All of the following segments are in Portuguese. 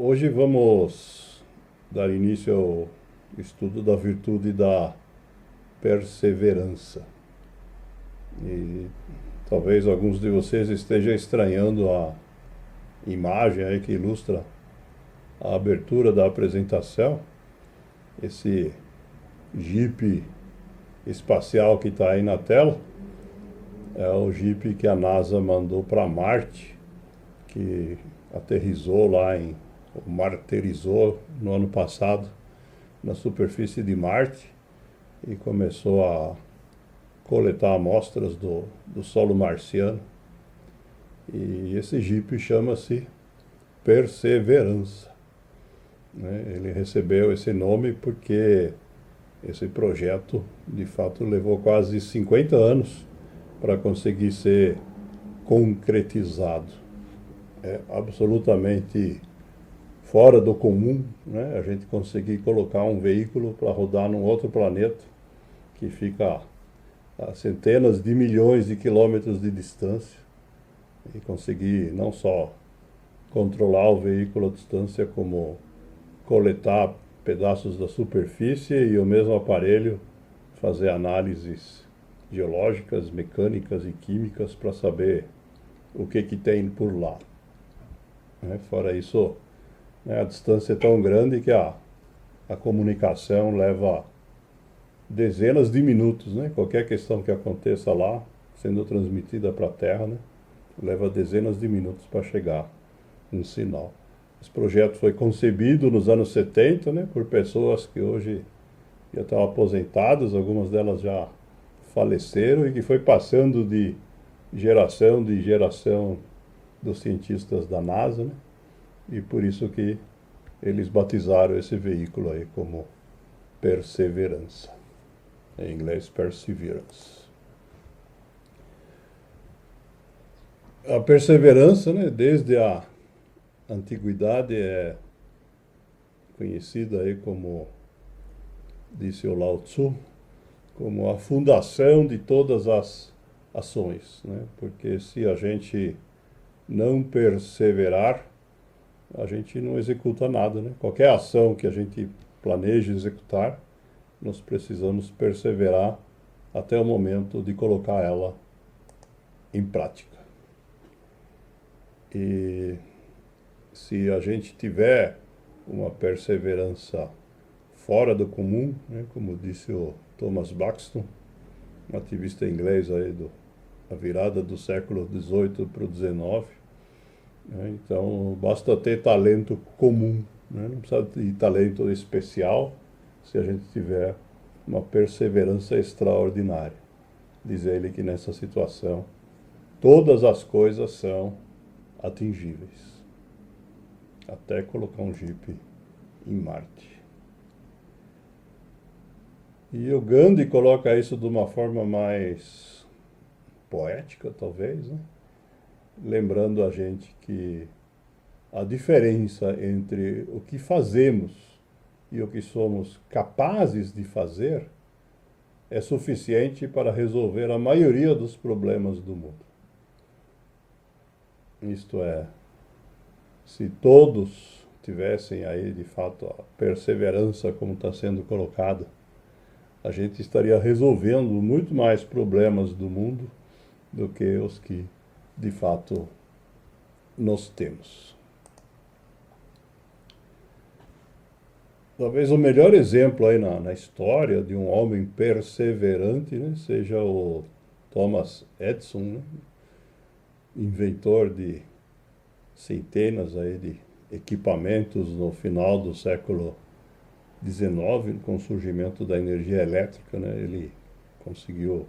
Hoje vamos dar início ao estudo da virtude da perseverança. E talvez alguns de vocês estejam estranhando a imagem aí que ilustra a abertura da apresentação, esse Jeep espacial que está aí na tela. É o Jeep que a NASA mandou para Marte, que aterrissou lá martirizou no ano passado na superfície de Marte e começou a coletar amostras do solo marciano. E esse Jeep chama-se Perseverança, né? Ele recebeu esse nome porque esse projeto, de fato, levou quase 50 anos para conseguir ser concretizado. É absolutamente fora do comum, né? A gente conseguir colocar um veículo para rodar num outro planeta que fica a centenas de milhões de quilômetros de distância e conseguir não só controlar o veículo à distância, como coletar pedaços da superfície e o mesmo aparelho fazer análises geológicas, mecânicas e químicas para saber o que tem por lá. Fora isso, a distância é tão grande que a comunicação leva dezenas de minutos, né? Qualquer questão que aconteça lá, sendo transmitida para a Terra, né? Leva dezenas de minutos para chegar um sinal. Esse projeto foi concebido nos anos 70, né? Por pessoas que hoje já estão aposentadas, algumas delas já faleceram, e que foi passando de geração dos cientistas da NASA, né? E por isso que eles batizaram esse veículo aí como Perseverança. Em inglês, Perseverance. A perseverança, né, desde a antiguidade é conhecida aí como, disse o Lao Tzu, como a fundação de todas as ações, né? Porque se a gente não perseverar, a gente não executa nada, né? Qualquer ação que a gente planeje executar, nós precisamos perseverar até o momento de colocar ela em prática. E se a gente tiver uma perseverança fora do comum, né, como disse o Thomas Buxton, um ativista inglês aí da virada do século XVIII para o XIX, né, então basta ter talento comum, né, não precisa de talento especial se a gente tiver uma perseverança extraordinária. Diz ele que nessa situação todas as coisas são atingíveis, até colocar um Jeep em Marte. E o Gandhi coloca isso de uma forma mais poética, talvez, né? Lembrando a gente que a diferença entre o que fazemos e o que somos capazes de fazer é suficiente para resolver a maioria dos problemas do mundo. Isto é, se todos tivessem aí, de fato, a perseverança como está sendo colocada, a gente estaria resolvendo muito mais problemas do mundo do que os que, de fato, nós temos. Talvez o melhor exemplo aí na história de um homem perseverante, né, seja o Thomas Edison, né, inventor de centenas aí de equipamentos no final do século XIX, com o surgimento da energia elétrica, né, ele conseguiu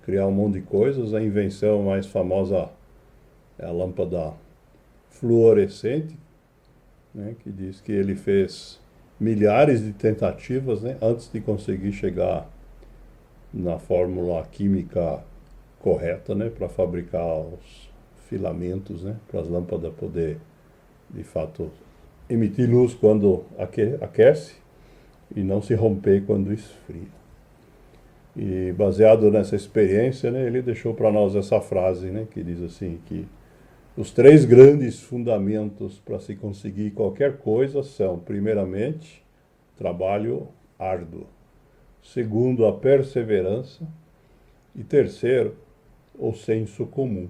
criar um monte de coisas. A invenção mais famosa é a lâmpada fluorescente, né, que diz que ele fez milhares de tentativas, né, antes de conseguir chegar na fórmula química correta, né, para fabricar os filamentos, né, para as lâmpadas poder, de fato, emitir luz quando aquece e não se romper quando esfria. E baseado nessa experiência, né, ele deixou para nós essa frase, né, que diz assim, que os três grandes fundamentos para se conseguir qualquer coisa são, primeiramente, trabalho árduo. Segundo, a perseverança. E terceiro, o senso comum,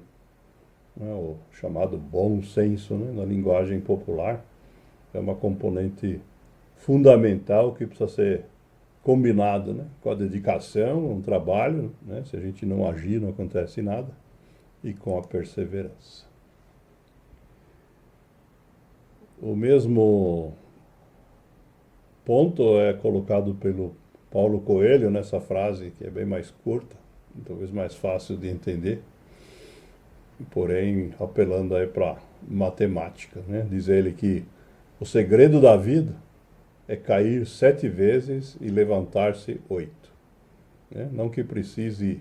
né? O chamado bom senso, né? Na linguagem popular. É uma componente fundamental que precisa ser combinado, né? Com a dedicação, um trabalho, né? Se a gente não agir, não acontece nada, e com a perseverança. O mesmo ponto é colocado pelo Paulo Coelho nessa frase, que é bem mais curta, talvez mais fácil de entender, porém apelando aí para matemática, né? Diz ele que o segredo da vida é cair 7 vezes e levantar-se 8. Né? Não que precise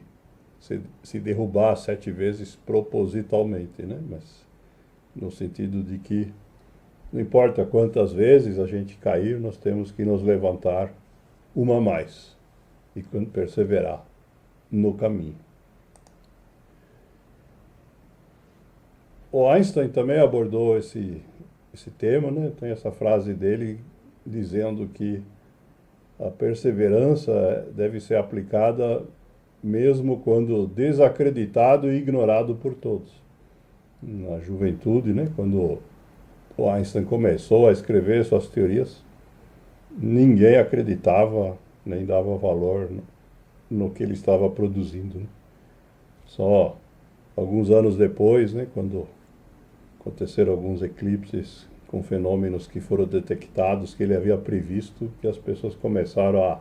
se derrubar 7 vezes propositalmente, né? Mas no sentido de que não importa quantas vezes a gente cair, nós temos que nos levantar uma a mais e perseverar no caminho. O Einstein também abordou esse tema, né? Tem essa frase dele dizendo que a perseverança deve ser aplicada mesmo quando desacreditado e ignorado por todos. Na juventude, né? Quando o Einstein começou a escrever suas teorias, ninguém acreditava nem dava valor no que ele estava produzindo, né? Só alguns anos depois, né, quando aconteceram alguns eclipses com fenômenos que foram detectados que ele havia previsto, que as pessoas começaram a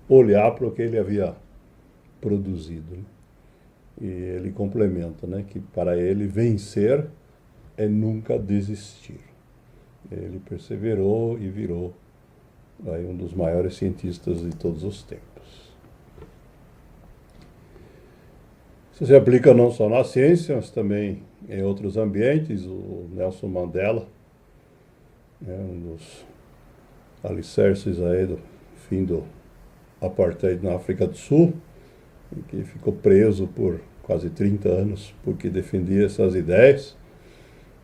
olhar para o que ele havia produzido, né? E ele complementa, né, que para ele vencer é nunca desistir. Ele perseverou e virou aí um dos maiores cientistas de todos os tempos. Isso se aplica não só na ciência, mas também em outros ambientes. O Nelson Mandela, né, um dos alicerces aí do fim do apartheid na África do Sul, que ficou preso por quase 30 anos porque defendia essas ideias,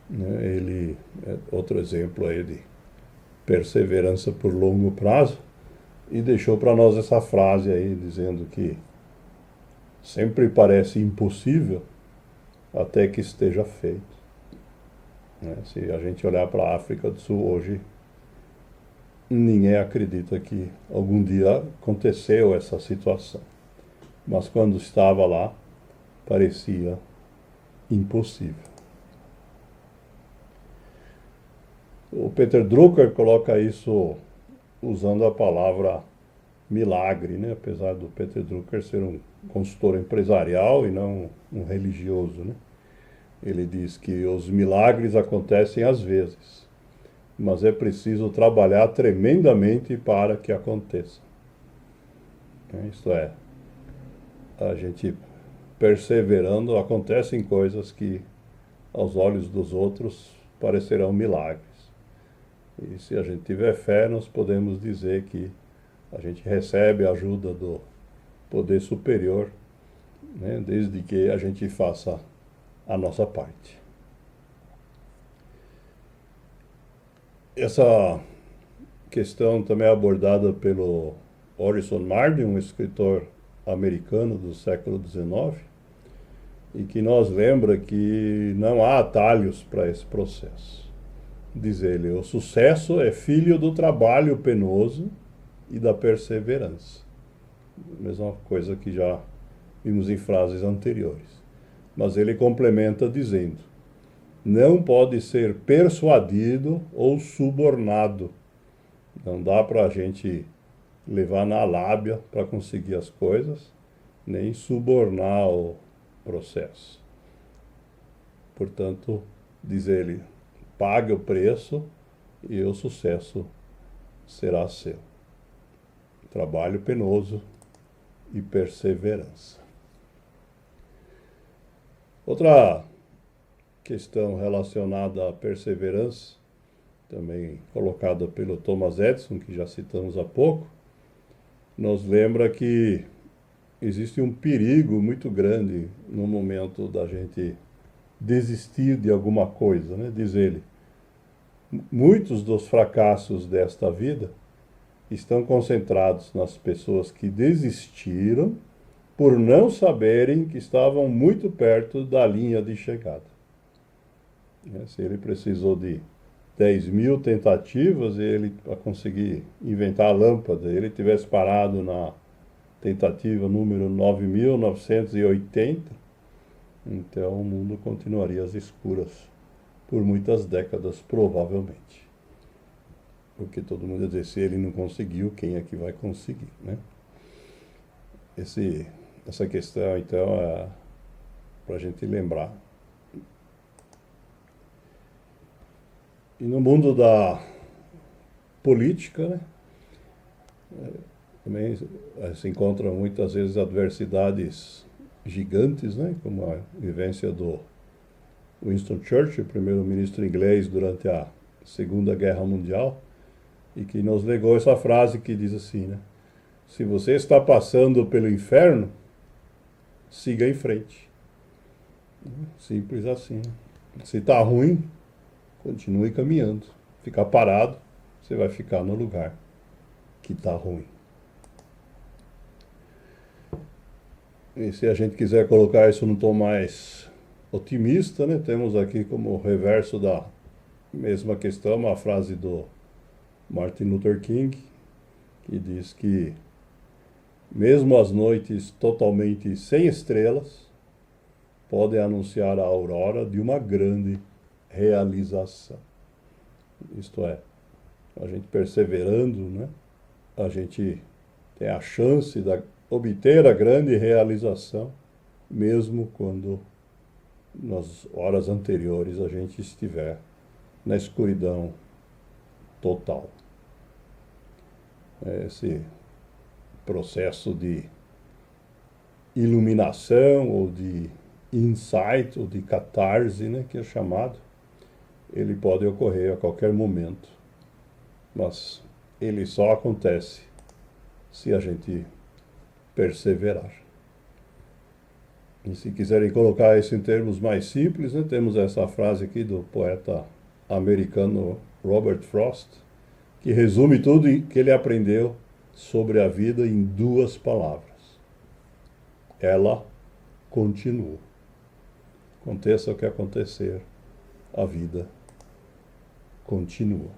né? Ele é outro exemplo aí de perseverança por longo prazo, e deixou para nós essa frase aí dizendo que sempre parece impossível até que esteja feito, né? Se a gente olhar para a África do Sul hoje, ninguém acredita que algum dia aconteceu essa situação, mas quando estava lá parecia impossível. O Peter Drucker coloca isso usando a palavra milagre, né? Apesar do Peter Drucker ser um consultor empresarial e não um religioso, né? Ele diz que os milagres acontecem às vezes, mas é preciso trabalhar tremendamente para que aconteça. Isto é, a gente perseverando, acontecem coisas que aos olhos dos outros parecerão milagres. E se a gente tiver fé, nós podemos dizer que a gente recebe a ajuda do poder superior, né, desde que a gente faça a nossa parte. Essa questão também é abordada pelo Orison Mardin, um escritor americano do século XIX, e que nos lembra que não há atalhos para esse processo. Diz ele, o sucesso é filho do trabalho penoso e da perseverança. Mesma coisa que já vimos em frases anteriores. Mas ele complementa dizendo, não pode ser persuadido ou subornado. Não dá para a gente levar na lábia para conseguir as coisas, nem subornar o processo. Portanto, diz ele, pague o preço e o sucesso será seu. Trabalho penoso e perseverança. Outra questão relacionada à perseverança, também colocada pelo Thomas Edison, que já citamos há pouco, nos lembra que existe um perigo muito grande no momento da gente desistir de alguma coisa, né? Diz ele. Muitos dos fracassos desta vida estão concentrados nas pessoas que desistiram por não saberem que estavam muito perto da linha de chegada. Se ele precisou de 10.000 tentativas para conseguir inventar a lâmpada, ele tivesse parado na tentativa número 9.980, então o mundo continuaria às escuras por muitas décadas, provavelmente. Porque todo mundo ia dizer, se ele não conseguiu, quem é que vai conseguir, né? Essa questão, então, é para a gente lembrar. E no mundo da política, né, também se encontram muitas vezes adversidades gigantes, né, como a vivência do Winston Churchill, primeiro-ministro inglês durante a Segunda Guerra Mundial, e que nos legou essa frase que diz assim, né, se você está passando pelo inferno, siga em frente. Simples assim. Né? Se está ruim, continue caminhando. Ficar parado, você vai ficar no lugar que está ruim. E se a gente quiser colocar isso num tom mais otimista, né, temos aqui como reverso da mesma questão uma frase do Martin Luther King, que diz que mesmo as noites totalmente sem estrelas podem anunciar a aurora de uma grande realização. Isto é, a gente perseverando, né, a gente tem a chance de obter a grande realização, mesmo quando nas horas anteriores a gente estiver na escuridão total. Esse processo de iluminação ou de insight ou de catarse, né, que é chamado, ele pode ocorrer a qualquer momento, mas ele só acontece se a gente perseverar. E se quiserem colocar isso em termos mais simples, né, temos essa frase aqui do poeta americano Robert Frost, que resume tudo que ele aprendeu sobre a vida em 2 palavras. Ela continua. Aconteça o que acontecer, a vida continua.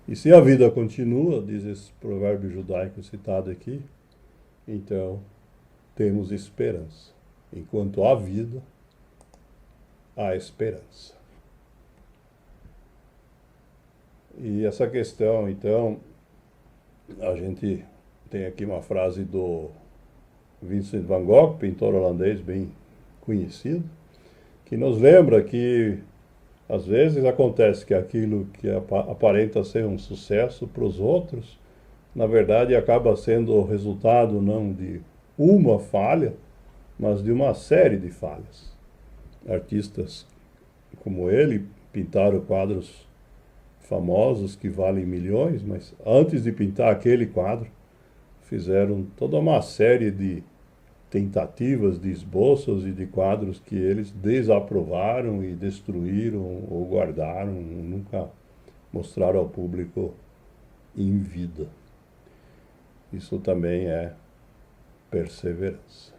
E se a vida continua, diz esse provérbio judaico citado aqui, então temos esperança. Enquanto há vida, há esperança. E essa questão, então, a gente tem aqui uma frase do Vincent van Gogh, pintor holandês bem conhecido, que nos lembra que às vezes acontece que aquilo que aparenta ser um sucesso para os outros, na verdade acaba sendo o resultado não de uma falha, mas de uma série de falhas. Artistas como ele pintaram quadros famosos que valem milhões, mas antes de pintar aquele quadro, fizeram toda uma série de tentativas de esboços e de quadros que eles desaprovaram e destruíram ou guardaram, nunca mostraram ao público em vida. Isso também é perseverança.